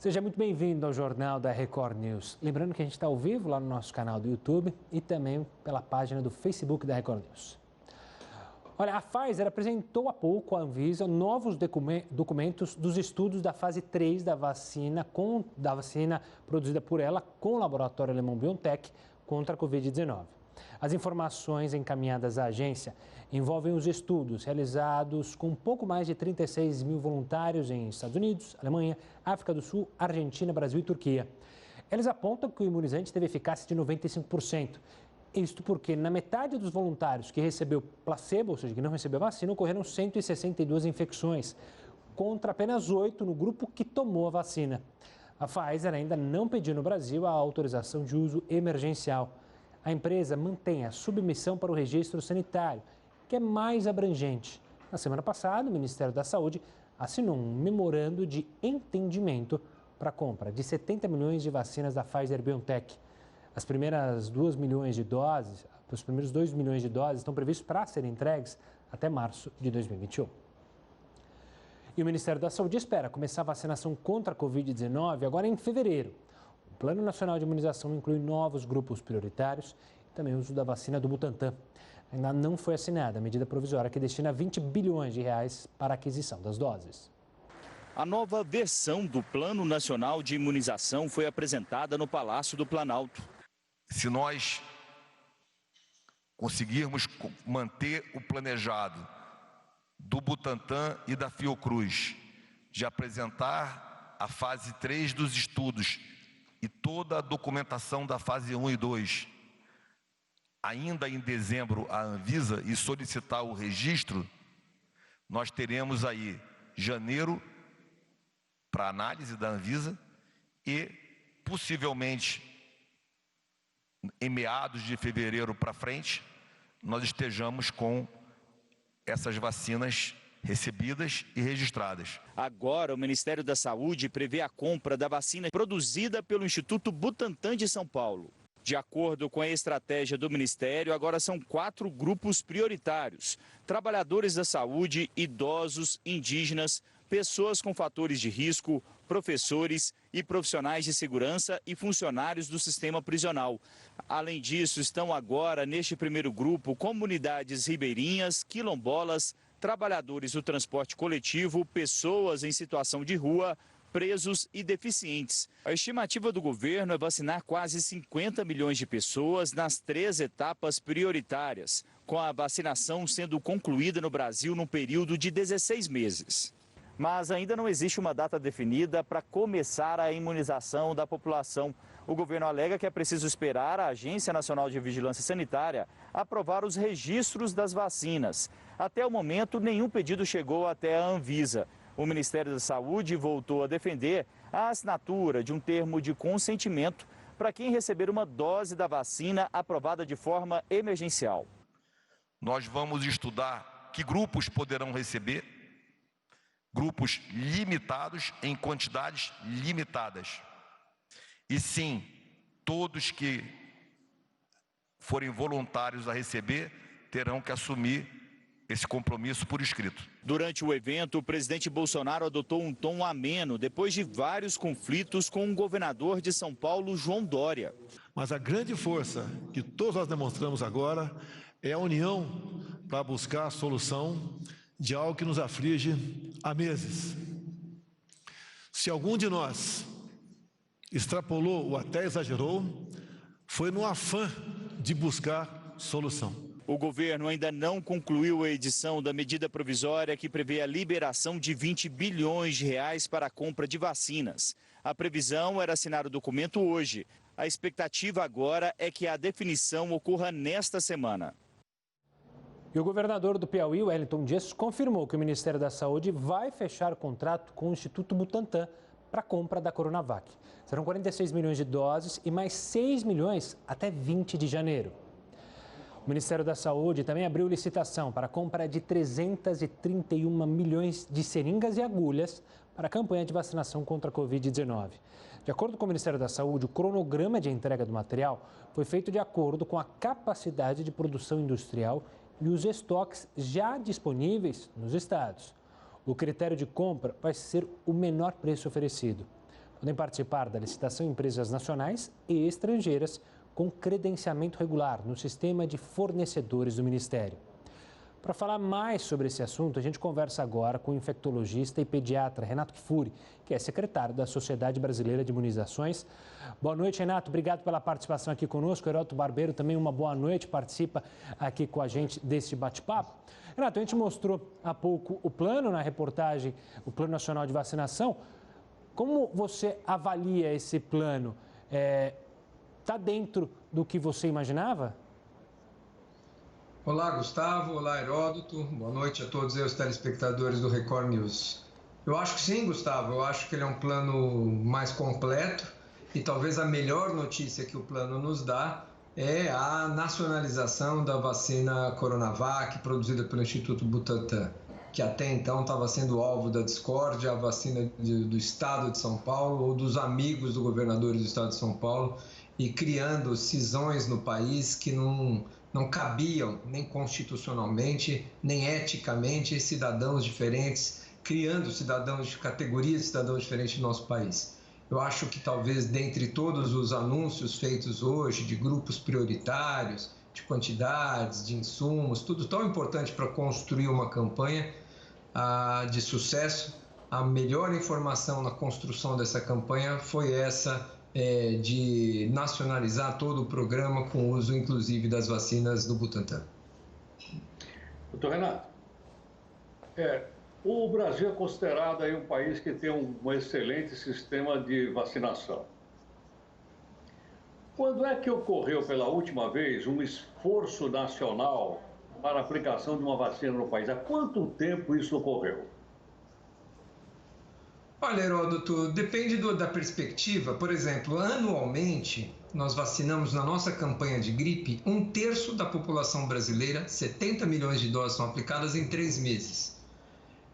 Seja muito bem-vindo ao Jornal da Record News. Lembrando que a gente está ao vivo lá no nosso canal do YouTube e também pela página do Facebook da Record News. Olha, a Pfizer apresentou há pouco à Anvisa novos documentos dos estudos da fase 3 da vacina produzida por ela com o laboratório alemão BioNTech contra a Covid-19. As informações encaminhadas à agência envolvem os estudos realizados com um pouco mais de 36 mil voluntários em Estados Unidos, Alemanha, África do Sul, Argentina, Brasil e Turquia. Eles apontam que o imunizante teve eficácia de 95%. Isto porque na metade dos voluntários que recebeu placebo, ou seja, que não recebeu vacina, ocorreram 162 infecções, contra apenas 8 no grupo que tomou a vacina. A Pfizer ainda não pediu no Brasil a autorização de uso emergencial. A empresa mantém a submissão para o registro sanitário, que é mais abrangente. Na semana passada, o Ministério da Saúde assinou um memorando de entendimento para a compra de 70 milhões de vacinas da Pfizer-BioNTech. Os primeiros 2 milhões de doses estão previstos para serem entregues até março de 2021. E o Ministério da Saúde espera começar a vacinação contra a Covid-19 agora em fevereiro. O Plano Nacional de Imunização inclui novos grupos prioritários e também o uso da vacina do Butantan. Ainda não foi assinada a medida provisória que destina 20 bilhões de reais para a aquisição das doses. A nova versão do Plano Nacional de Imunização foi apresentada no Palácio do Planalto. Se nós conseguirmos manter o planejado do Butantan e da Fiocruz de apresentar a fase 3 dos estudos e toda a documentação da fase 1 e 2, ainda em dezembro à Anvisa e solicitar o registro, nós teremos aí janeiro para análise da Anvisa e possivelmente em meados de fevereiro para frente nós estejamos com essas vacinas recebidas e registradas. Agora, o Ministério da Saúde prevê a compra da vacina produzida pelo Instituto Butantan de São Paulo. De acordo com a estratégia do Ministério, agora são 4 grupos prioritários: trabalhadores da saúde, idosos, indígenas, pessoas com fatores de risco, professores e profissionais de segurança e funcionários do sistema prisional. Além disso, estão agora neste primeiro grupo comunidades ribeirinhas, quilombolas, trabalhadores do transporte coletivo, pessoas em situação de rua, presos e deficientes. A estimativa do governo é vacinar quase 50 milhões de pessoas nas 3 etapas prioritárias, com a vacinação sendo concluída no Brasil num período de 16 meses. Mas ainda não existe uma data definida para começar a imunização da população. O governo alega que é preciso esperar a Agência Nacional de Vigilância Sanitária aprovar os registros das vacinas. Até o momento, nenhum pedido chegou até a Anvisa. O Ministério da Saúde voltou a defender a assinatura de um termo de consentimento para quem receber uma dose da vacina aprovada de forma emergencial. Nós vamos estudar que grupos poderão receber, grupos limitados em quantidades limitadas. E sim, todos que forem voluntários a receber terão que assumir esse compromisso por escrito. Durante o evento, o presidente Bolsonaro adotou um tom ameno depois de vários conflitos com o governador de São Paulo, João Dória. Mas a grande força que todos nós demonstramos agora é a união para buscar a solução de algo que nos aflige há meses. Se algum de nós extrapolou ou até exagerou, foi no afã de buscar solução. O governo ainda não concluiu a edição da medida provisória que prevê a liberação de 20 bilhões de reais para a compra de vacinas. A previsão era assinar o documento hoje. A expectativa agora é que a definição ocorra nesta semana. E o governador do Piauí, Wellington Dias, confirmou que o Ministério da Saúde vai fechar contrato com o Instituto Butantan para a compra da Coronavac. Serão 46 milhões de doses e mais 6 milhões até 20 de janeiro. O Ministério da Saúde também abriu licitação para a compra de 331 milhões de seringas e agulhas para a campanha de vacinação contra a Covid-19. De acordo com o Ministério da Saúde, o cronograma de entrega do material foi feito de acordo com a capacidade de produção industrial e os estoques já disponíveis nos estados. O critério de compra vai ser o menor preço oferecido. Podem participar da licitação empresas nacionais e estrangeiras com credenciamento regular no sistema de fornecedores do Ministério. Para falar mais sobre esse assunto, a gente conversa agora com o infectologista e pediatra Renato Kfouri, que é secretário da Sociedade Brasileira de Imunizações. Boa noite, Renato. Obrigado pela participação aqui conosco. Heródoto Barbeiro também uma boa noite, participa aqui com a gente deste bate-papo. Renato, a gente mostrou há pouco o plano na reportagem, o Plano Nacional de Vacinação. Como você avalia esse plano? Está dentro do que você imaginava? Olá, Gustavo. Olá, Heródoto. Boa noite a todos os telespectadores do Record News. Eu acho que sim, Gustavo. Eu acho que ele é um plano mais completo e talvez a melhor notícia que o plano nos dá é a nacionalização da vacina Coronavac produzida pelo Instituto Butantan, que até então estava sendo alvo da discórdia, a vacina do Estado de São Paulo ou dos amigos do governador do Estado de São Paulo, e criando cisões no país que não cabiam nem constitucionalmente, nem eticamente, cidadãos diferentes, criando categorias de cidadãos diferentes no nosso país. Eu acho que talvez dentre todos os anúncios feitos hoje de grupos prioritários, de quantidades, de insumos, tudo tão importante para construir uma campanha de sucesso, a melhor informação na construção dessa campanha foi essa de nacionalizar todo o programa com o uso, inclusive, das vacinas do Butantan. Doutor Renato, o Brasil é considerado aí um país que tem um excelente sistema de vacinação. Quando é que ocorreu pela última vez um esforço nacional para a aplicação de uma vacina no país? Há quanto tempo isso ocorreu? Olha, Heródoto, depende da perspectiva. Por exemplo, anualmente, nós vacinamos na nossa campanha de gripe 1/3 da população brasileira, 70 milhões de doses são aplicadas em 3 meses.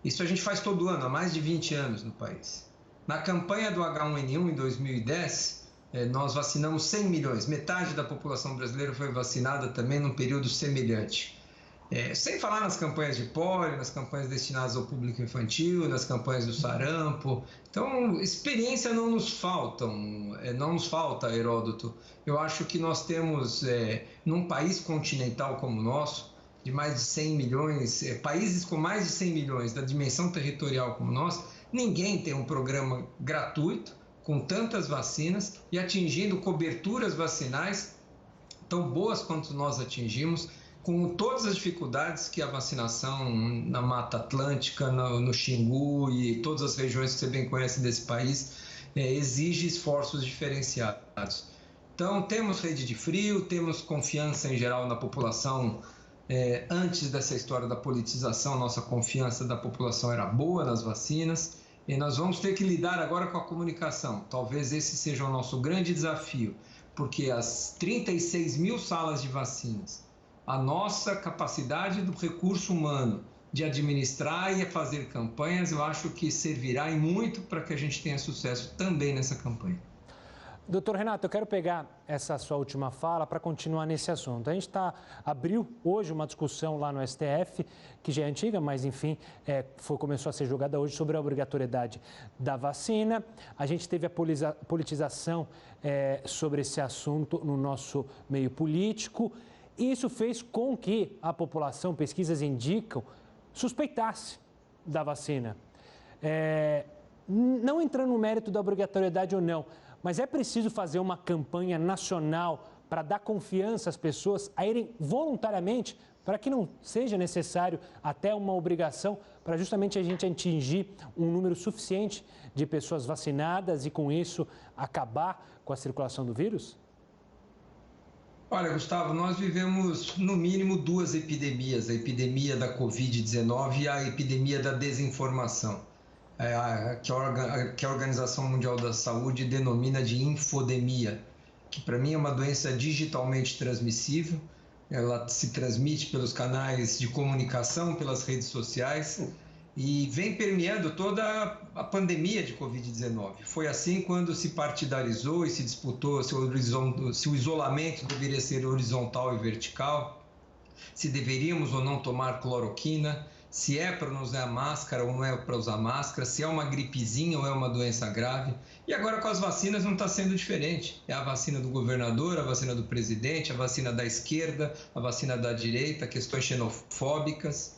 Isso a gente faz todo ano, há mais de 20 anos no país. Na campanha do H1N1, em 2010, nós vacinamos 100 milhões, metade da população brasileira foi vacinada também num período semelhante. Sem falar nas campanhas de pólio, nas campanhas destinadas ao público infantil, nas campanhas do sarampo. Então, experiência não nos falta, Heródoto. Eu acho que nós temos, num país continental como o nosso, de mais de 100 milhões, países com mais de 100 milhões, da dimensão territorial como nós, ninguém tem um programa gratuito, com tantas vacinas e atingindo coberturas vacinais tão boas quanto nós atingimos, com todas as dificuldades que a vacinação na Mata Atlântica, no Xingu e todas as regiões que você bem conhece desse país, exige esforços diferenciados. Então, temos rede de frio, temos confiança em geral na população. Antes dessa história da politização, nossa confiança da população era boa nas vacinas e nós vamos ter que lidar agora com a comunicação. Talvez esse seja o nosso grande desafio, porque as 36 mil salas de vacinas, a nossa capacidade do recurso humano de administrar e fazer campanhas, eu acho que servirá e muito para que a gente tenha sucesso também nessa campanha. Doutor Renato, eu quero pegar essa sua última fala para continuar nesse assunto. A gente abriu hoje uma discussão lá no STF, que já é antiga, mas enfim, começou a ser julgada hoje sobre a obrigatoriedade da vacina. A gente teve a politização sobre esse assunto no nosso meio político. Isso fez com que a população, pesquisas indicam, suspeitasse da vacina. Não entrando no mérito da obrigatoriedade ou não, mas é preciso fazer uma campanha nacional para dar confiança às pessoas a irem voluntariamente, para que não seja necessário até uma obrigação, para justamente a gente atingir um número suficiente de pessoas vacinadas e, com isso, acabar com a circulação do vírus? Olha, Gustavo, nós vivemos no mínimo 2 epidemias, a epidemia da Covid-19 e a epidemia da desinformação, que a Organização Mundial da Saúde denomina de infodemia, que para mim é uma doença digitalmente transmissível. Ela se transmite pelos canais de comunicação, pelas redes sociais, e vem permeando toda a pandemia de Covid-19. Foi assim quando se partidarizou e se disputou se o isolamento deveria ser horizontal e vertical, se deveríamos ou não tomar cloroquina, se é para usar máscara ou não é para usar máscara, se é uma gripezinha ou é uma doença grave. E agora com as vacinas não está sendo diferente. É a vacina do governador, a vacina do presidente, a vacina da esquerda, a vacina da direita, questões xenofóbicas.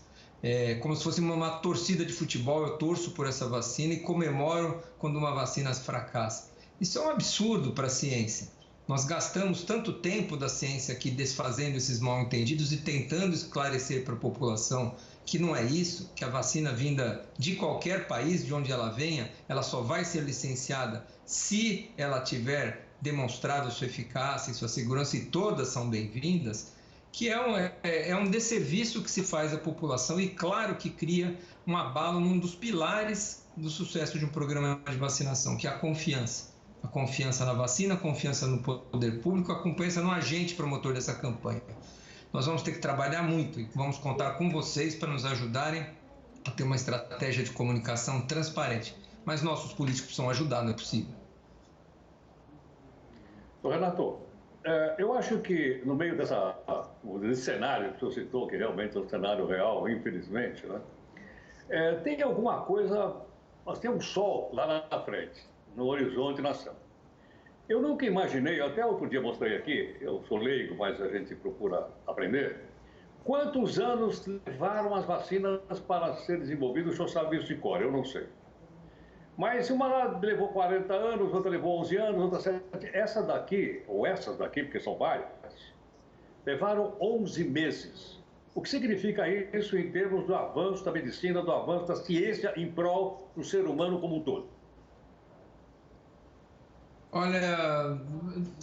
Como se fosse uma torcida de futebol, eu torço por essa vacina e comemoro quando uma vacina fracassa. Isso é um absurdo para a ciência. Nós gastamos tanto tempo da ciência aqui desfazendo esses mal-entendidos e tentando esclarecer para a população que não é isso, que a vacina vinda de qualquer país, de onde ela venha, ela só vai ser licenciada se ela tiver demonstrado sua eficácia e sua segurança, e todas são bem-vindas, que é um desserviço que se faz à população e, claro, que cria um abalo num dos pilares do sucesso de um programa de vacinação, que é a confiança. A confiança na vacina, a confiança no poder público, a confiança no agente promotor dessa campanha. Nós vamos ter que trabalhar muito e vamos contar com vocês para nos ajudarem a ter uma estratégia de comunicação transparente. Mas nossos políticos precisam ajudar, não é possível. Renato, eu acho que no meio desse cenário que você citou, que realmente é um cenário real, infelizmente, né? Tem alguma coisa, nós temos um sol lá na frente, no horizonte na céu. Eu nunca imaginei, até outro dia mostrei aqui, eu sou leigo, mas a gente procura aprender, quantos anos levaram as vacinas para ser desenvolvidas, o senhor sabe isso de cor, eu não sei. Mas uma lá levou 40 anos, outra levou 11 anos, outra 7, essa daqui, ou essas daqui, porque são várias, levaram 11 meses. O que significa isso em termos do avanço da medicina, do avanço da ciência em prol do ser humano como um todo? Olha,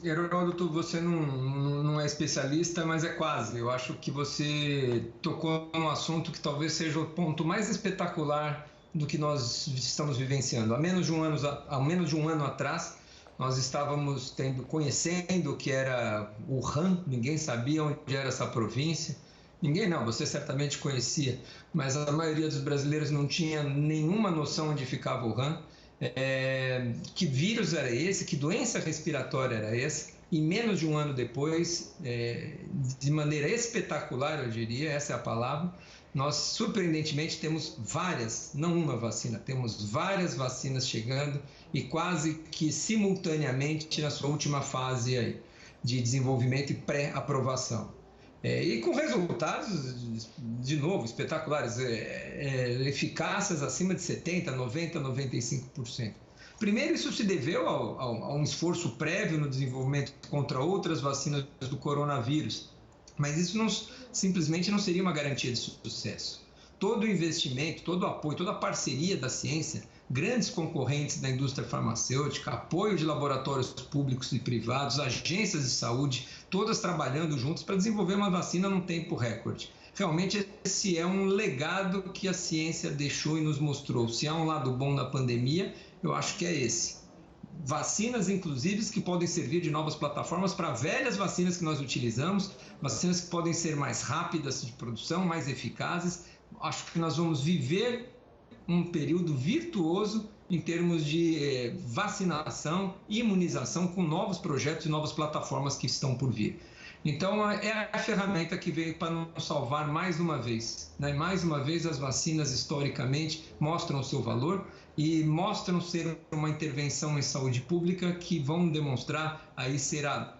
Heródoto, você não é especialista, mas é quase. Eu acho que você tocou num assunto que talvez seja o ponto mais espetacular do que nós estamos vivenciando. Há menos de um ano atrás, nós estávamos conhecendo o que era Wuhan, ninguém sabia onde era essa província. Ninguém não, você certamente conhecia, mas a maioria dos brasileiros não tinha nenhuma noção onde ficava Wuhan. Que vírus era esse, que doença respiratória era essa, e menos de um ano depois, de maneira espetacular, eu diria, essa é a palavra, nós surpreendentemente temos várias, não uma vacina, temos várias vacinas chegando e quase que simultaneamente na sua última fase aí, de desenvolvimento e pré-aprovação. E com resultados, de novo, espetaculares, eficácias acima de 70%, 90%, 95%. Primeiro, isso se deveu a um esforço prévio no desenvolvimento contra outras vacinas do coronavírus, mas isso simplesmente não seria uma garantia de sucesso. Todo o investimento, todo o apoio, toda a parceria da ciência, grandes concorrentes da indústria farmacêutica, apoio de laboratórios públicos e privados, agências de saúde, todas trabalhando juntas para desenvolver uma vacina num tempo recorde. Realmente esse é um legado que a ciência deixou e nos mostrou. Se há um lado bom da pandemia, eu acho que é esse. Vacinas, inclusive, que podem servir de novas plataformas para velhas vacinas que nós utilizamos, vacinas que podem ser mais rápidas de produção, mais eficazes. Acho que nós vamos viver um período virtuoso em termos de vacinação e imunização com novos projetos e novas plataformas que estão por vir. Então, é a ferramenta que veio para nos salvar mais uma vez. Né? Mais uma vez, as vacinas, historicamente, mostram o seu valor e mostram ser uma intervenção em saúde pública que vão demonstrar aí ser a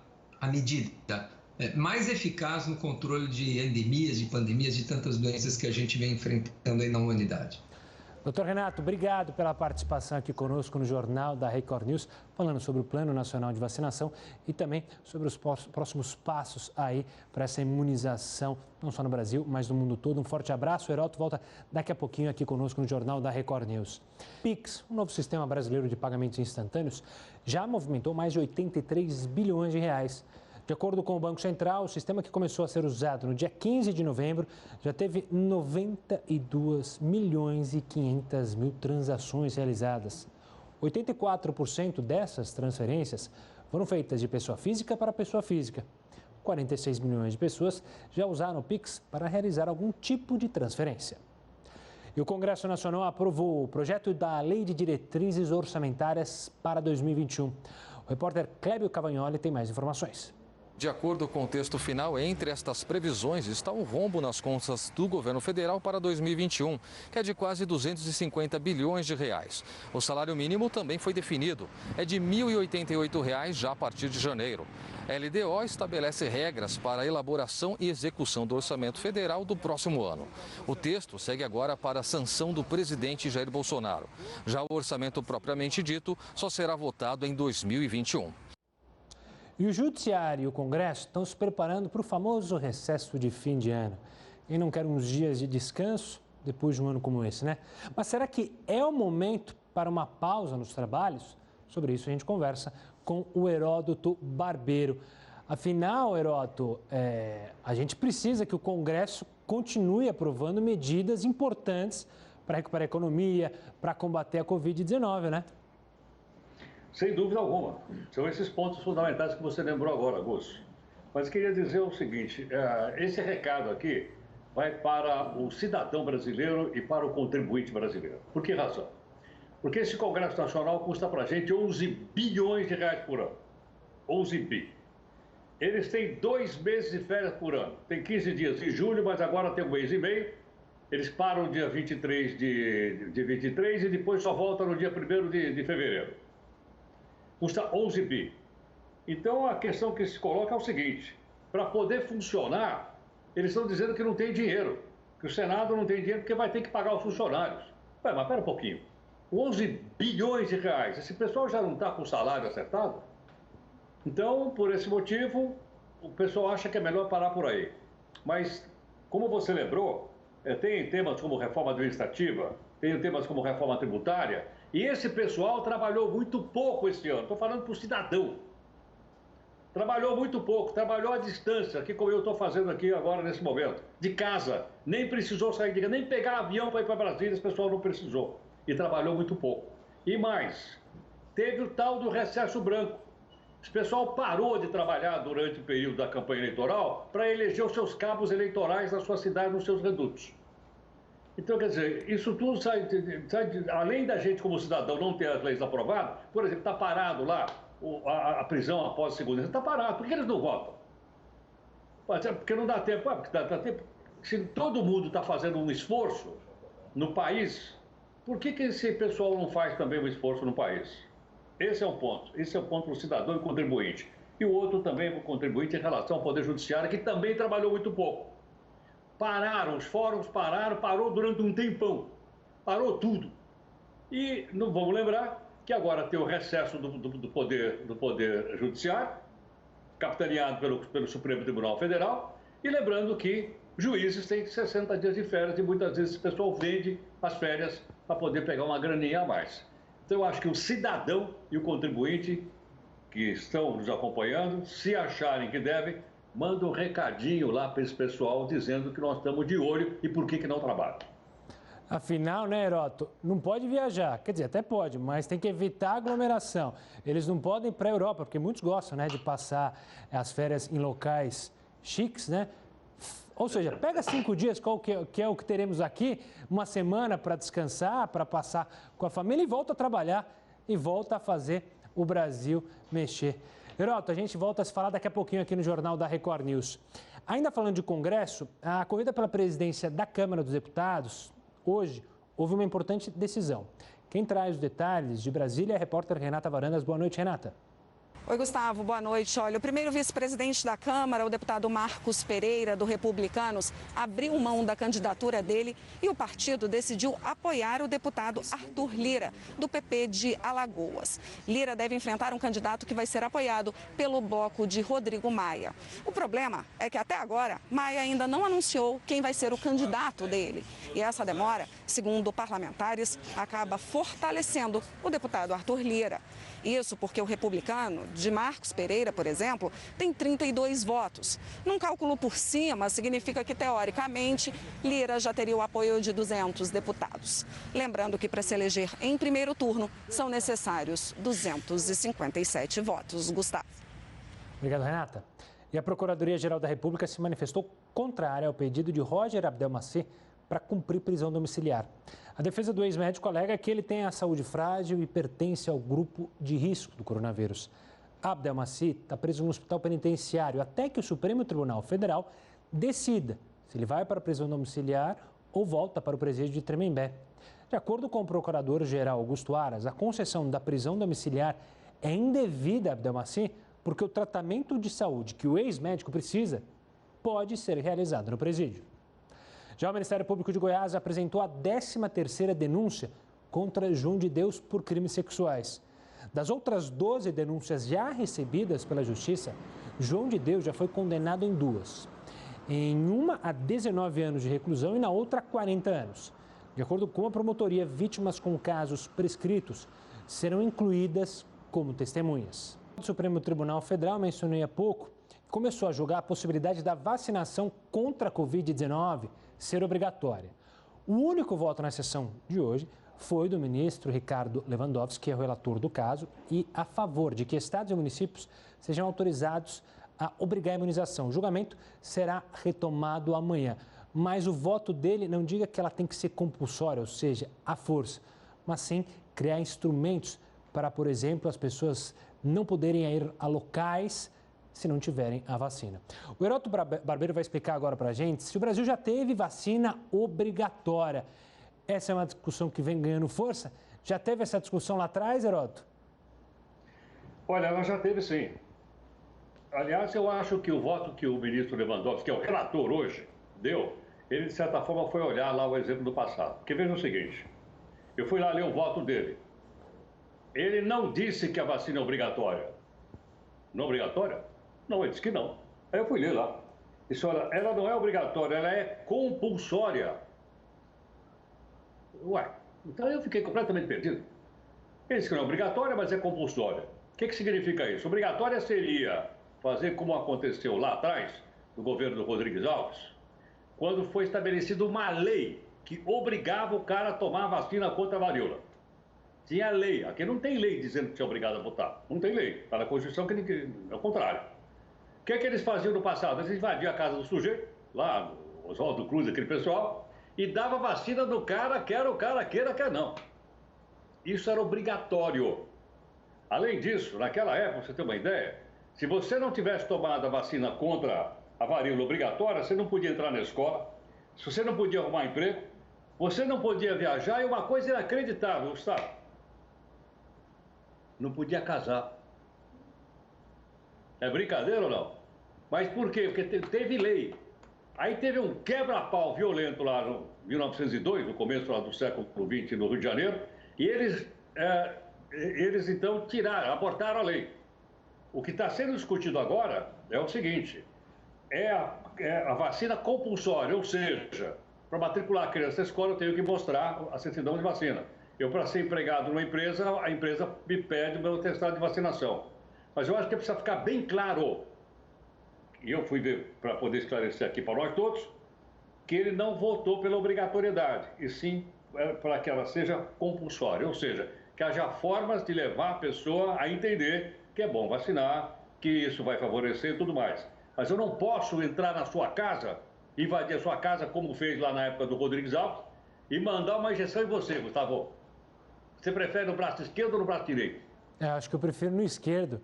medida mais eficaz no controle de endemias, de pandemias, de tantas doenças que a gente vem enfrentando aí na humanidade. Doutor Renato, obrigado pela participação aqui conosco no Jornal da Record News, falando sobre o Plano Nacional de Vacinação e também sobre os próximos passos aí para essa imunização, não só no Brasil, mas no mundo todo. Um forte abraço. O Heródoto volta daqui a pouquinho aqui conosco no Jornal da Record News. Pix, um novo sistema brasileiro de pagamentos instantâneos, já movimentou mais de 83 bilhões de reais. De acordo com o Banco Central, o sistema que começou a ser usado no dia 15 de novembro já teve 92 milhões e 500 mil transações realizadas. 84% dessas transferências foram feitas de pessoa física para pessoa física. 46 milhões de pessoas já usaram o Pix para realizar algum tipo de transferência. E o Congresso Nacional aprovou o projeto da Lei de Diretrizes Orçamentárias para 2021. O repórter Clébio Cavagnoli tem mais informações. De acordo com o texto final, entre estas previsões está um rombo nas contas do governo federal para 2021, que é de quase 250 bilhões de reais. O salário mínimo também foi definido, é de R$ 1.088 já a partir de janeiro. A LDO estabelece regras para a elaboração e execução do orçamento federal do próximo ano. O texto segue agora para a sanção do presidente Jair Bolsonaro. Já o orçamento propriamente dito só será votado em 2021. E o Judiciário e o Congresso estão se preparando para o famoso recesso de fim de ano. Quem não quer uns dias de descanso depois de um ano como esse, né? Mas será que é o momento para uma pausa nos trabalhos? Sobre isso a gente conversa com o Heródoto Barbeiro. Afinal, Heródoto, a gente precisa que o Congresso continue aprovando medidas importantes para recuperar a economia, para combater a Covid-19, né? Sem dúvida alguma. São esses pontos fundamentais que você lembrou agora, Augusto. Mas queria dizer o seguinte, esse recado aqui vai para o cidadão brasileiro e para o contribuinte brasileiro. Por que razão? Porque esse Congresso Nacional custa para a gente 11 bilhões de reais por ano. 11 bi. Eles têm 2 meses de férias por ano. Tem 15 dias de julho, mas agora tem um mês e meio. Eles param dia 23 de 23 e depois só voltam no dia 1º de fevereiro. Custa 11 bi. Então, a questão que se coloca é o seguinte, para poder funcionar, eles estão dizendo que não tem dinheiro, que o Senado não tem dinheiro porque vai ter que pagar os funcionários. Mas espera um pouquinho, 11 bilhões de reais, esse pessoal já não está com o salário acertado? Então, por esse motivo, o pessoal acha que é melhor parar por aí. Mas, como você lembrou, tem temas como reforma administrativa, tem temas como reforma tributária, e esse pessoal trabalhou muito pouco esse ano. Estou falando para o cidadão. Trabalhou muito pouco, trabalhou à distância, aqui como eu estou fazendo aqui agora nesse momento. De casa, nem precisou sair de casa, nem pegar avião para ir para Brasília, esse pessoal não precisou. E trabalhou muito pouco. E mais, teve o tal do recesso branco. Esse pessoal parou de trabalhar durante o período da campanha eleitoral para eleger os seus cabos eleitorais na sua cidade, nos seus redutos. Então, quer dizer, isso tudo sai além da gente, como cidadão, não ter as leis aprovadas, por exemplo, está parado lá, a prisão após a segunda, está parado. Por que eles não votam? Porque não dá tempo. Porque dá tempo. Se todo mundo está fazendo um esforço no país, por que esse pessoal não faz também um esforço no país? Esse é o ponto. Esse é o ponto para o cidadão e contribuinte. E o outro também para o contribuinte em relação ao Poder Judiciário, que também trabalhou muito pouco. Pararam, os fóruns parou durante um tempão. Parou tudo. E não vamos lembrar que agora tem o recesso do poder Judiciário, capitaneado pelo Supremo Tribunal Federal, e lembrando que juízes têm 60 dias de férias e muitas vezes o pessoal vende as férias para poder pegar uma graninha a mais. Então eu acho que o cidadão e o contribuinte que estão nos acompanhando, se acharem que devem, manda um recadinho lá para esse pessoal dizendo que nós estamos de olho e por que não trabalha. Afinal, né, Heródoto, não pode viajar. Quer dizer, até pode, mas tem que evitar aglomeração. Eles não podem ir para a Europa, porque muitos gostam, né, de passar as férias em locais chiques, né? Ou seja, pega 5 dias, que é o que teremos aqui, uma semana para descansar, para passar com a família e volta a trabalhar e volta a fazer o Brasil mexer. Heródoto, a gente volta a se falar daqui a pouquinho aqui no Jornal da Record News. Ainda falando de Congresso, a corrida pela presidência da Câmara dos Deputados, hoje, houve uma importante decisão. Quem traz os detalhes de Brasília é a repórter Renata Varandas. Boa noite, Renata. Oi, Gustavo, boa noite. Olha, o primeiro vice-presidente da Câmara, o deputado Marcos Pereira, do Republicanos, abriu mão da candidatura dele e o partido decidiu apoiar o deputado Arthur Lira, do PP de Alagoas. Lira deve enfrentar um candidato que vai ser apoiado pelo bloco de Rodrigo Maia. O problema é que até agora, Maia ainda não anunciou quem vai ser o candidato dele. E essa demora, segundo parlamentares, acaba fortalecendo o deputado Arthur Lira. Isso porque o republicano de Marcos Pereira, por exemplo, tem 32 votos. Num cálculo por cima, significa que, teoricamente, Lira já teria o apoio de 200 deputados. Lembrando que, para se eleger em primeiro turno, são necessários 257 votos. Gustavo. Obrigado, Renata. E a Procuradoria-Geral da República se manifestou contrária ao pedido de Roger Abdelmacer para cumprir prisão domiciliar. A defesa do ex-médico alega que ele tem a saúde frágil e pertence ao grupo de risco do coronavírus. Abdelmaci está preso no hospital penitenciário até que o Supremo Tribunal Federal decida se ele vai para a prisão domiciliar ou volta para o presídio de Tremembé. De acordo com o procurador-geral Augusto Aras, a concessão da prisão domiciliar é indevida a Abdelmaci porque o tratamento de saúde que o ex-médico precisa pode ser realizado no presídio. Já o Ministério Público de Goiás apresentou a 13ª denúncia contra João de Deus por crimes sexuais. Das outras 12 denúncias já recebidas pela Justiça, João de Deus já foi condenado em 2. Em uma, a 19 anos de reclusão e na outra, a 40 anos. De acordo com a promotoria, vítimas com casos prescritos serão incluídas como testemunhas. O Supremo Tribunal Federal, mencionei há pouco, começou a julgar a possibilidade da vacinação contra a Covid-19 ser obrigatória. O único voto na sessão de hoje foi do ministro Ricardo Lewandowski, que é o relator do caso, e a favor de que estados e municípios sejam autorizados a obrigar a imunização. O julgamento será retomado amanhã, mas o voto dele não diga que ela tem que ser compulsória, ou seja, à força, mas sim criar instrumentos para, por exemplo, as pessoas não poderem ir a locais se não tiverem a vacina. O Heródoto Barbeiro vai explicar agora para a gente se o Brasil já teve vacina obrigatória. Essa é uma discussão que vem ganhando força. Já teve essa discussão lá atrás, Heródoto? Olha, ela já teve sim. Aliás, eu acho que o voto que o ministro Lewandowski, que é o relator hoje, deu, ele de certa forma foi olhar lá o exemplo do passado. Porque veja o seguinte, eu fui lá ler o voto dele. Ele não disse que a vacina é obrigatória. Não é obrigatória? Não, ele disse que não. Aí eu fui ler lá. Disse, olha, ela não é obrigatória, ela é compulsória. Ué, então eu fiquei completamente perdido. Ele disse que não é obrigatória, mas é compulsória. O que significa isso? Obrigatória seria fazer como aconteceu lá atrás, no governo do Rodrigues Alves, quando foi estabelecida uma lei que obrigava o cara a tomar a vacina contra a varíola. Tinha lei. Aqui não tem lei dizendo que você é obrigado a votar. Não tem lei. Está na Constituição que é o contrário. O que eles faziam no passado? Eles invadiam a casa do sujeito, lá, Oswaldo Cruz, aquele pessoal, e dava vacina no cara, quer o cara queira, quer não. Isso era obrigatório. Além disso, naquela época, pra você ter uma ideia, se você não tivesse tomado a vacina contra a varíola obrigatória, você não podia entrar na escola, você não podia arrumar emprego, você não podia viajar, e uma coisa inacreditável, Gustavo, não podia casar. É brincadeira ou não? Mas por quê? Porque teve lei. Aí teve um quebra-pau violento lá no 1902, no começo lá do século XX, no Rio de Janeiro, e eles então abortaram a lei. O que está sendo discutido agora é o seguinte, é a vacina compulsória, ou seja, para matricular a criança na escola eu tenho que mostrar a certidão de vacina. Eu, para ser empregado numa empresa, a empresa me pede o meu atestado de vacinação. Mas eu acho que precisa ficar bem claro, e eu fui ver para poder esclarecer aqui para nós todos, que ele não votou pela obrigatoriedade, e sim para que ela seja compulsória, ou seja, que haja formas de levar a pessoa a entender que é bom vacinar, que isso vai favorecer e tudo mais. Mas eu não posso entrar na sua casa, invadir a sua casa, como fez lá na época do Rodrigues Alves, e mandar uma injeção em você, Gustavo. Você prefere no braço esquerdo ou no braço direito? Acho que eu prefiro no esquerdo,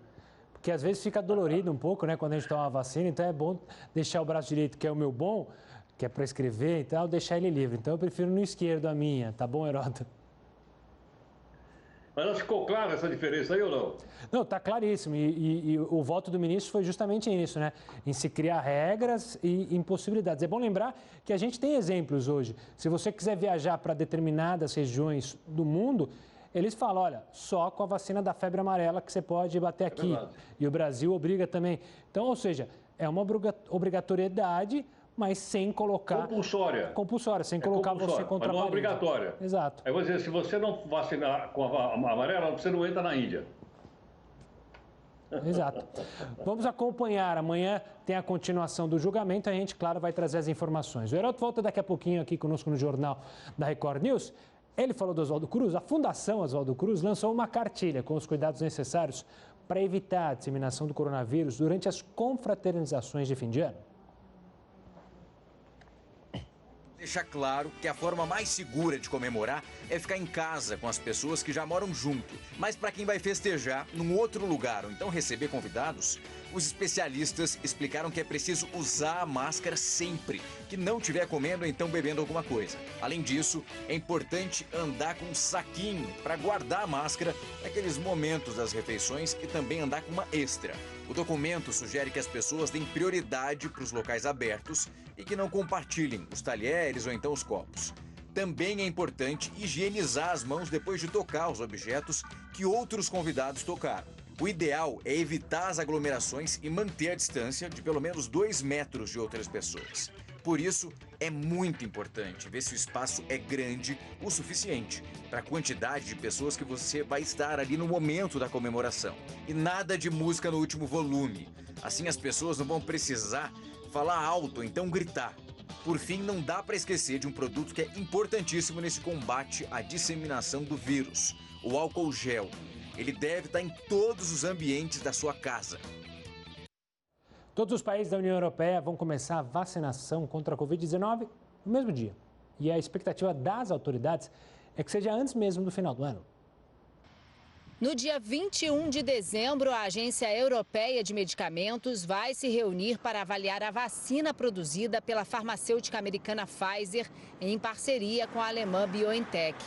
porque às vezes fica dolorido um pouco, né, quando a gente toma uma vacina, então é bom deixar o braço direito, que é o meu bom, que é para escrever e tal, deixar ele livre. Então eu prefiro no esquerdo a minha, tá bom, Heródoto? Mas ficou clara essa diferença aí ou não? Não, está claríssimo. E o voto do ministro foi justamente nisso, né? Em se criar regras e impossibilidades. É bom lembrar que a gente tem exemplos hoje. Se você quiser viajar para determinadas regiões do mundo, eles falam, olha, só com a vacina da febre amarela que você pode bater aqui. E o Brasil obriga também. Então, ou seja, é uma obrigatoriedade, mas sem colocar... Compulsória, sem colocar você contra a parede. Não é obrigatória. Exato. Aí vou dizer, se você não vacinar com a amarela, você não entra na Índia. Exato. Vamos acompanhar. Amanhã tem a continuação do julgamento. A gente, claro, vai trazer as informações. O Heródoto volta daqui a pouquinho aqui conosco no Jornal da Record News. Ele falou do Oswaldo Cruz. A Fundação Oswaldo Cruz lançou uma cartilha com os cuidados necessários para evitar a disseminação do coronavírus durante as confraternizações de fim de ano. Deixar claro que a forma mais segura de comemorar é ficar em casa com as pessoas que já moram junto. Mas para quem vai festejar num outro lugar ou então receber convidados, os especialistas explicaram que é preciso usar a máscara sempre que não estiver comendo ou então bebendo alguma coisa. Além disso, é importante andar com um saquinho para guardar a máscara naqueles momentos das refeições e também andar com uma extra. O documento sugere que as pessoas deem prioridade para os locais abertos e que não compartilhem os talheres ou então os copos. Também é importante higienizar as mãos depois de tocar os objetos que outros convidados tocaram. O ideal é evitar as aglomerações e manter a distância de pelo menos 2 metros de outras pessoas. Por isso, é muito importante ver se o espaço é grande o suficiente para a quantidade de pessoas que você vai estar ali no momento da comemoração. E nada de música no último volume. Assim as pessoas não vão precisar falar alto ou então gritar. Por fim, não dá para esquecer de um produto que é importantíssimo nesse combate à disseminação do vírus: o álcool gel. Ele deve estar em todos os ambientes da sua casa. Todos os países da União Europeia vão começar a vacinação contra a Covid-19 no mesmo dia. E a expectativa das autoridades é que seja antes mesmo do final do ano. No dia 21 de dezembro, a Agência Europeia de Medicamentos vai se reunir para avaliar a vacina produzida pela farmacêutica americana Pfizer em parceria com a alemã BioNTech.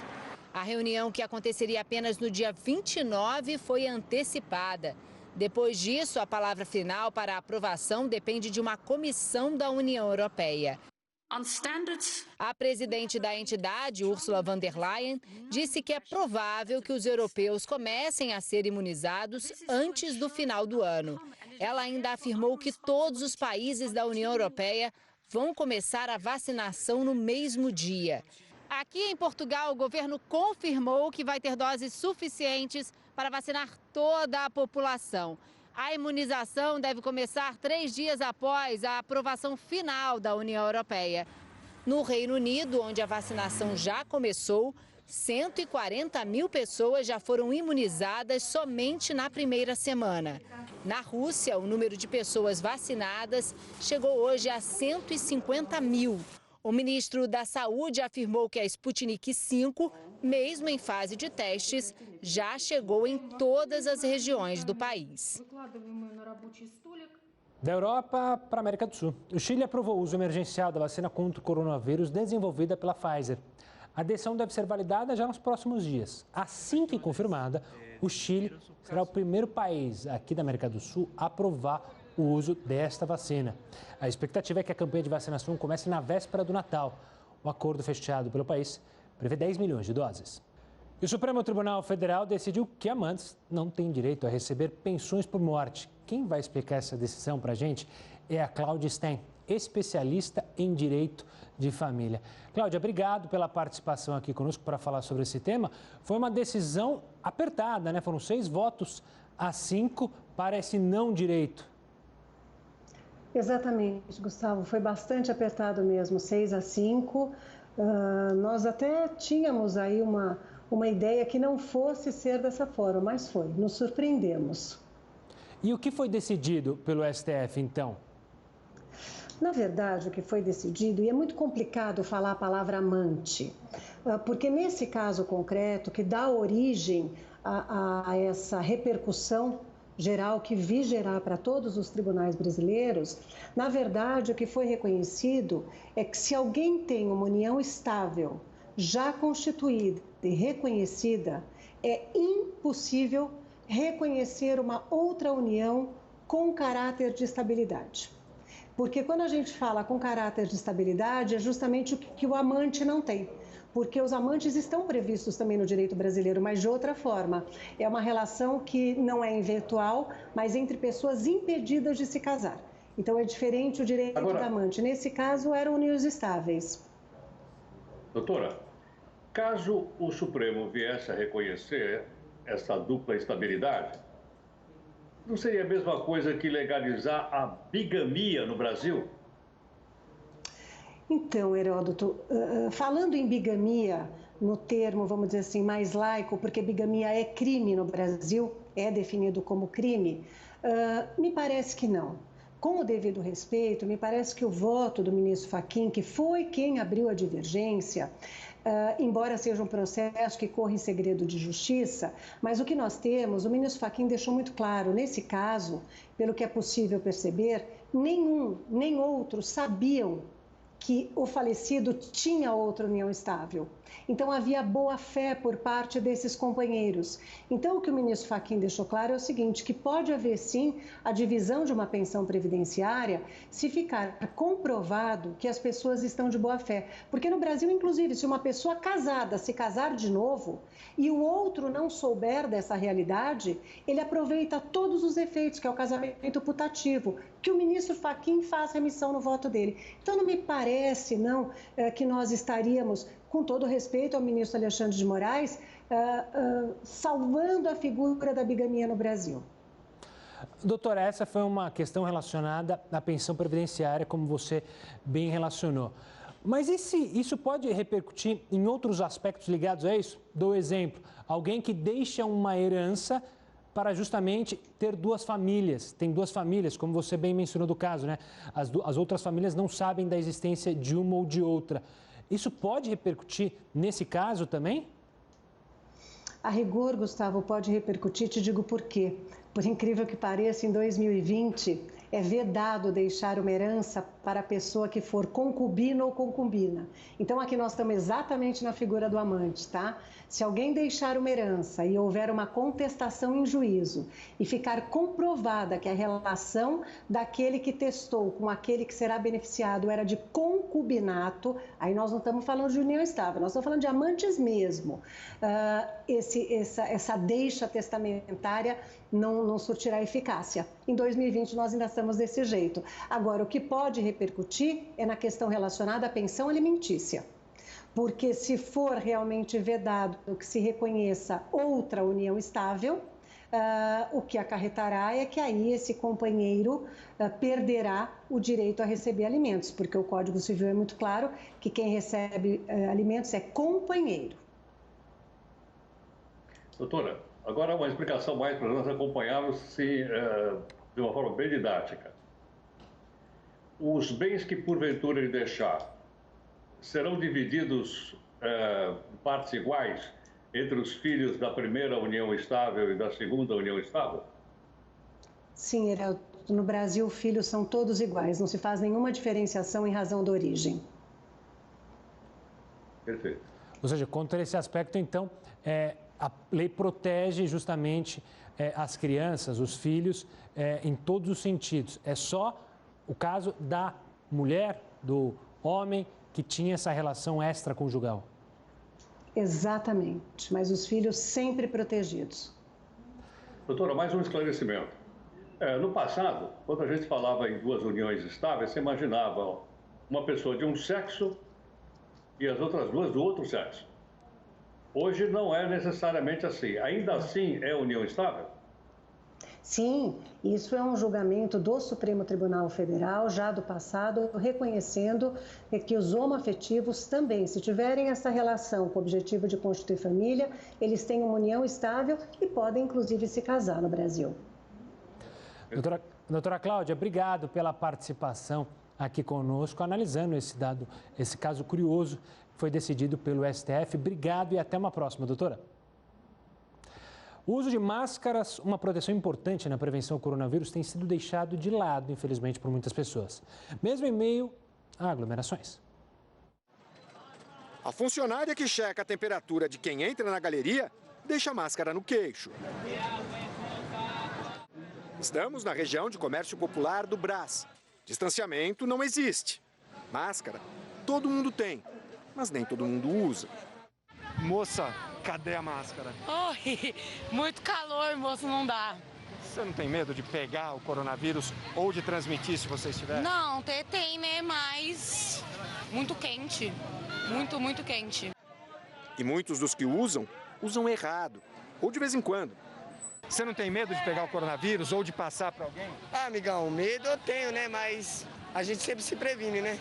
A reunião, que aconteceria apenas no dia 29, foi antecipada. Depois disso, a palavra final para a aprovação depende de uma comissão da União Europeia. A presidente da entidade, Ursula von der Leyen, disse que é provável que os europeus comecem a ser imunizados antes do final do ano. Ela ainda afirmou que todos os países da União Europeia vão começar a vacinação no mesmo dia. Aqui em Portugal, o governo confirmou que vai ter doses suficientes para vacinar toda a população. A imunização deve começar 3 dias após a aprovação final da União Europeia. No Reino Unido, onde a vacinação já começou, 140 mil pessoas já foram imunizadas somente na primeira semana. Na Rússia, o número de pessoas vacinadas chegou hoje a 150 mil. O ministro da Saúde afirmou que a Sputnik V, mesmo em fase de testes, já chegou em todas as regiões do país. Da Europa para a América do Sul, o Chile aprovou o uso emergencial da vacina contra o coronavírus desenvolvida pela Pfizer. A decisão deve ser validada já nos próximos dias. Assim que confirmada, o Chile será o primeiro país aqui da América do Sul a aprovar o uso desta vacina. A expectativa é que a campanha de vacinação comece na véspera do Natal. O acordo fechado pelo país prevê 10 milhões de doses. E o Supremo Tribunal Federal decidiu que amantes não têm direito a receber pensões por morte. Quem vai explicar essa decisão para a gente é a Cláudia Stein, especialista em direito de família. Cláudia, obrigado pela participação aqui conosco para falar sobre esse tema. Foi uma decisão apertada, né? Foram 6 votos a 5 para esse não direito. Exatamente, Gustavo, foi bastante apertado mesmo, 6 a 5. Nós até tínhamos aí uma ideia que não fosse ser dessa forma, mas foi, nos surpreendemos. E o que foi decidido pelo STF, então? Na verdade, o que foi decidido, e é muito complicado falar a palavra amante, porque nesse caso concreto, que dá origem a essa repercussão geral que vigerá para todos os tribunais brasileiros, na verdade, o que foi reconhecido é que se alguém tem uma união estável, já constituída e reconhecida, é impossível reconhecer uma outra união com caráter de estabilidade. Porque quando a gente fala com caráter de estabilidade, é justamente o que o amante não tem. Porque os amantes estão previstos também no direito brasileiro, mas de outra forma. É uma relação que não é eventual, mas entre pessoas impedidas de se casar. Então é diferente o direito do amante. Nesse caso, eram uniões estáveis. Doutora, caso o Supremo viesse a reconhecer essa dupla estabilidade, não seria a mesma coisa que legalizar a bigamia no Brasil? Então, Heródoto, falando em bigamia, no termo, vamos dizer assim, mais laico, porque bigamia é crime no Brasil, é definido como crime, me parece que não. Com o devido respeito, me parece que o voto do ministro Fachin, que foi quem abriu a divergência, embora seja um processo que corre em segredo de justiça, mas o que nós temos, o ministro Fachin deixou muito claro, nesse caso, pelo que é possível perceber, nenhum nem outro sabiam que o falecido tinha outra união estável. Então, havia boa-fé por parte desses companheiros. Então, o que o ministro Fachin deixou claro é o seguinte, que pode haver, sim, a divisão de uma pensão previdenciária se ficar comprovado que as pessoas estão de boa-fé. Porque no Brasil, inclusive, se uma pessoa casada se casar de novo e o outro não souber dessa realidade, ele aproveita todos os efeitos, que é o casamento putativo, que o ministro Fachin faz remissão no voto dele. Então, não me parece, não, que nós estaríamos, com todo respeito ao ministro Alexandre de Moraes, salvando a figura da bigamia no Brasil. Doutora, essa foi uma questão relacionada à pensão previdenciária, como você bem relacionou. Mas isso pode repercutir em outros aspectos ligados a isso? Dou exemplo, alguém que deixa uma herança para justamente ter duas famílias. Tem duas famílias, como você bem mencionou do caso, né? As outras famílias não sabem da existência de uma ou de outra. Isso pode repercutir nesse caso também? A rigor, Gustavo, pode repercutir, te digo por quê. Por incrível que pareça, em 2020 é vedado deixar uma herança para a pessoa que for concubino ou concubina. Então, aqui nós estamos exatamente na figura do amante, tá? Se alguém deixar uma herança e houver uma contestação em juízo e ficar comprovada que a relação daquele que testou com aquele que será beneficiado era de concubinato, aí nós não estamos falando de união estável, nós estamos falando de amantes mesmo. Essa deixa testamentária não surtirá eficácia. Em 2020 nós ainda estamos desse jeito. Agora, o que pode repercutir é na questão relacionada à pensão alimentícia. Porque se for realmente vedado que se reconheça outra união estável, o que acarretará é que aí esse companheiro perderá o direito a receber alimentos, porque o Código Civil é muito claro que quem recebe alimentos é companheiro. Doutora, agora uma explicação mais para nós acompanharmos de uma forma bem didática. Os bens que porventura ele deixar serão divididos em partes iguais entre os filhos da primeira união estável e da segunda união estável? Sim, Heraldo. No Brasil, filhos são todos iguais, não se faz nenhuma diferenciação em razão da origem. Perfeito. Ou seja, contra esse aspecto, então, a lei protege justamente as crianças, os filhos, em todos os sentidos. É só o caso da mulher, do homem, que tinha essa relação extraconjugal. Exatamente, mas os filhos sempre protegidos. Doutora, mais um esclarecimento. No passado, quando a gente falava em duas uniões estáveis, você imaginava uma pessoa de um sexo e as outras duas do outro sexo. Hoje não é necessariamente assim. Ainda assim é união estável? Sim, isso é um julgamento do Supremo Tribunal Federal, já do passado, reconhecendo que os homoafetivos também, se tiverem essa relação com o objetivo de constituir família, eles têm uma união estável e podem, inclusive, se casar no Brasil. Doutora Cláudia, obrigado pela participação aqui conosco, analisando esse caso curioso que foi decidido pelo STF. Obrigado e até uma próxima, doutora. O uso de máscaras, uma proteção importante na prevenção ao coronavírus, tem sido deixado de lado, infelizmente, por muitas pessoas, mesmo em meio a aglomerações. A funcionária que checa a temperatura de quem entra na galeria deixa a máscara no queixo. Estamos na região de comércio popular do Brás. Distanciamento não existe. Máscara, todo mundo tem, mas nem todo mundo usa. Moça, cadê a máscara? Oi, muito calor, moço, não dá. Você não tem medo de pegar o coronavírus ou de transmitir se você estiver? Não, tem, né, mas muito quente, muito quente. E muitos dos que usam errado, ou de vez em quando. Você não tem medo de pegar o coronavírus ou de passar para alguém? Ah, amigão, medo eu tenho, né, mas a gente sempre se previne, né?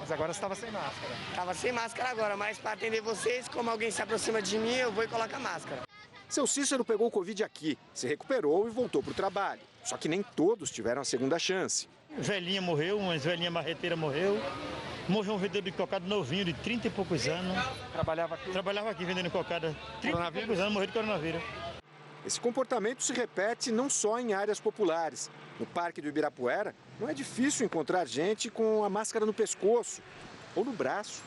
Mas agora você estava sem máscara. Estava sem máscara agora, mas para atender vocês, como alguém se aproxima de mim, eu vou e coloco a máscara. Seu Cícero pegou o Covid aqui, se recuperou e voltou para o trabalho. Só que nem todos tiveram a segunda chance. Velhinha morreu, uma velhinha marreteira morreu. Morreu um vendedor de cocada novinho, de 30 e poucos anos. Trabalhava aqui? Trabalhava aqui vendendo cocada. 30 e poucos anos, morreu de coronavírus. Esse comportamento se repete não só em áreas populares. No Parque do Ibirapuera, não é difícil encontrar gente com a máscara no pescoço ou no braço.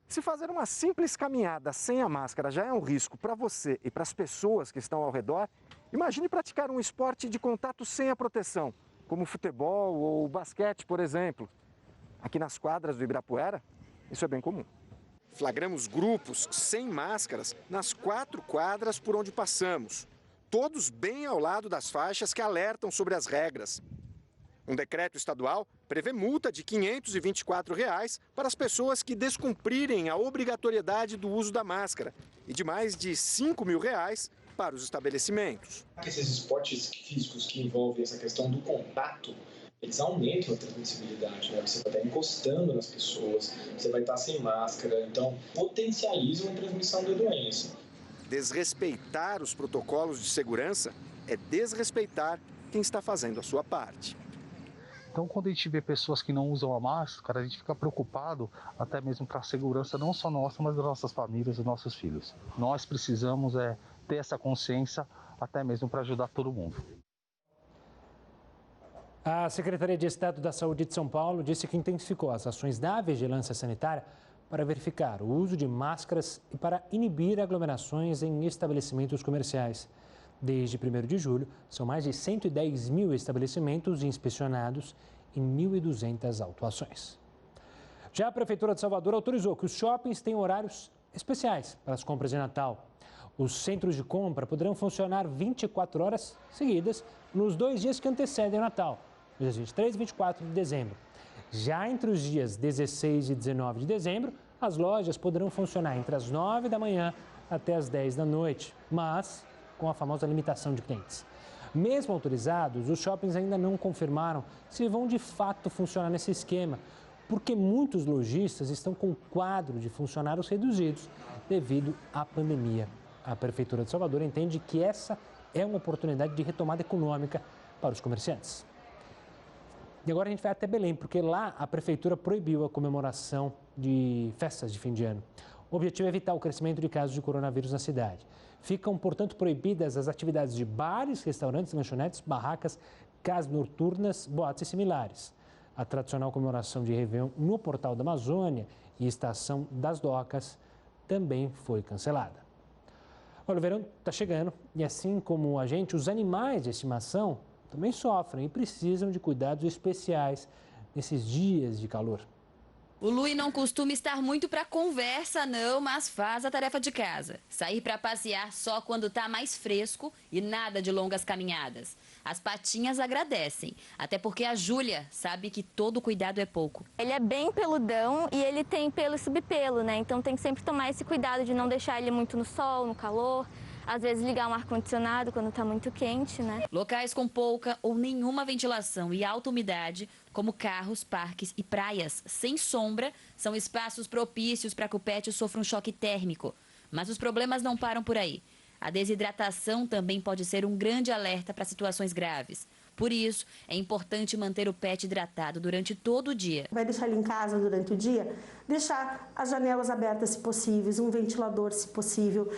Se fazer uma simples caminhada sem a máscara já é um risco para você e para as pessoas que estão ao redor, imagine praticar um esporte de contato sem a proteção, como futebol ou basquete, por exemplo. Aqui nas quadras do Ibirapuera, isso é bem comum. Flagramos grupos sem máscaras nas 4 quadras por onde passamos, todos bem ao lado das faixas que alertam sobre as regras. Um decreto estadual prevê multa de R$ 524 para as pessoas que descumprirem a obrigatoriedade do uso da máscara e de mais de R$ 5 mil para os estabelecimentos. Esses esportes físicos que envolvem essa questão do contato, eles aumentam a transmissibilidade, né? Você vai estar encostando nas pessoas, você vai estar sem máscara, então potencializam a transmissão da doença. Desrespeitar os protocolos de segurança é desrespeitar quem está fazendo a sua parte. Então, quando a gente vê pessoas que não usam a máscara, a gente fica preocupado até mesmo para a segurança não só nossa, mas das nossas famílias e dos nossos filhos. Nós precisamos ter essa consciência até mesmo para ajudar todo mundo. A Secretaria de Estado da Saúde de São Paulo disse que intensificou as ações da vigilância sanitária para verificar o uso de máscaras e para inibir aglomerações em estabelecimentos comerciais. Desde 1º de julho, são mais de 110 mil estabelecimentos inspecionados e 1.200 autuações. Já a Prefeitura de Salvador autorizou que os shoppings tenham horários especiais para as compras de Natal. Os centros de compra poderão funcionar 24 horas seguidas nos 2 dias que antecedem o Natal, dias 23 e 24 de dezembro. Já entre os dias 16 e 19 de dezembro, as lojas poderão funcionar entre as 9 da manhã até as 10 da noite, mas com a famosa limitação de clientes. Mesmo autorizados, os shoppings ainda não confirmaram se vão de fato funcionar nesse esquema, porque muitos lojistas estão com o quadro de funcionários reduzidos devido à pandemia. A Prefeitura de Salvador entende que essa é uma oportunidade de retomada econômica para os comerciantes. E agora a gente vai até Belém, porque lá a Prefeitura proibiu a comemoração de festas de fim de ano. O objetivo é evitar o crescimento de casos de coronavírus na cidade. Ficam, portanto, proibidas as atividades de bares, restaurantes, lanchonetes, barracas, casas noturnas, boates e similares. A tradicional comemoração de Réveillon no Portal da Amazônia e Estação das Docas também foi cancelada. Olha, o verão está chegando e, assim como a gente, os animais de estimação também sofrem e precisam de cuidados especiais nesses dias de calor. O Lui não costuma estar muito para conversa, não, mas faz a tarefa de casa. Sair para passear só quando está mais fresco e nada de longas caminhadas. As patinhas agradecem, até porque a Júlia sabe que todo cuidado é pouco. Ele é bem peludão e ele tem pelo e subpelo, né? Então tem que sempre tomar esse cuidado de não deixar ele muito no sol, no calor. Às vezes ligar um ar-condicionado quando está muito quente, né? Locais com pouca ou nenhuma ventilação e alta umidade, como carros, parques e praias sem sombra, são espaços propícios para que o pet sofra um choque térmico. Mas os problemas não param por aí. A desidratação também pode ser um grande alerta para situações graves. Por isso, é importante manter o pet hidratado durante todo o dia. Vai deixar ele em casa durante o dia? Deixar as janelas abertas se possível, um ventilador se possível,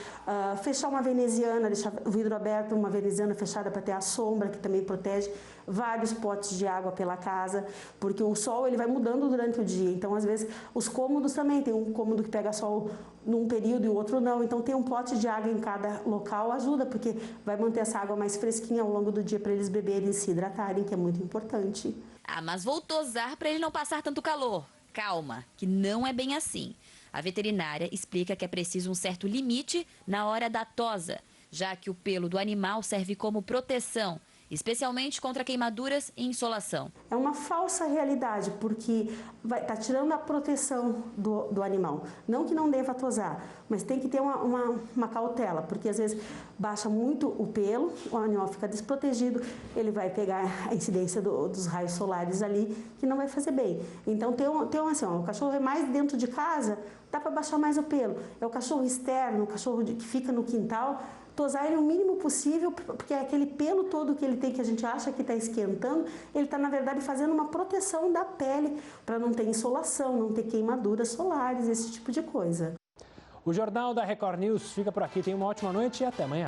fechar uma veneziana, deixar o vidro aberto, uma veneziana fechada para ter a sombra, que também protege, vários potes de água pela casa, porque o sol ele vai mudando durante o dia, então às vezes os cômodos também, tem um cômodo que pega sol num período e o outro não, então ter um pote de água em cada local ajuda, porque vai manter essa água mais fresquinha ao longo do dia para eles beberem e se hidratarem, que é muito importante. Ah, mas vou tosar para ele não passar tanto calor. Calma, que não é bem assim. A veterinária explica que é preciso um certo limite na hora da tosa, já que o pelo do animal serve como proteção, especialmente contra queimaduras e insolação. É uma falsa realidade, porque está tirando a proteção do animal. Não que não deva tosar, mas tem que ter uma cautela, porque às vezes baixa muito o pelo, o animal fica desprotegido, ele vai pegar a incidência dos raios solares ali, que não vai fazer bem. Então assim, o cachorro é mais dentro de casa, dá para baixar mais o pelo. É o cachorro externo, o cachorro que fica no quintal, tosar ele o mínimo possível, porque aquele pelo todo que ele tem, que a gente acha que está esquentando, ele está, na verdade, fazendo uma proteção da pele, para não ter insolação, não ter queimaduras solares, esse tipo de coisa. O Jornal da Record News fica por aqui. Tenha uma ótima noite e até amanhã.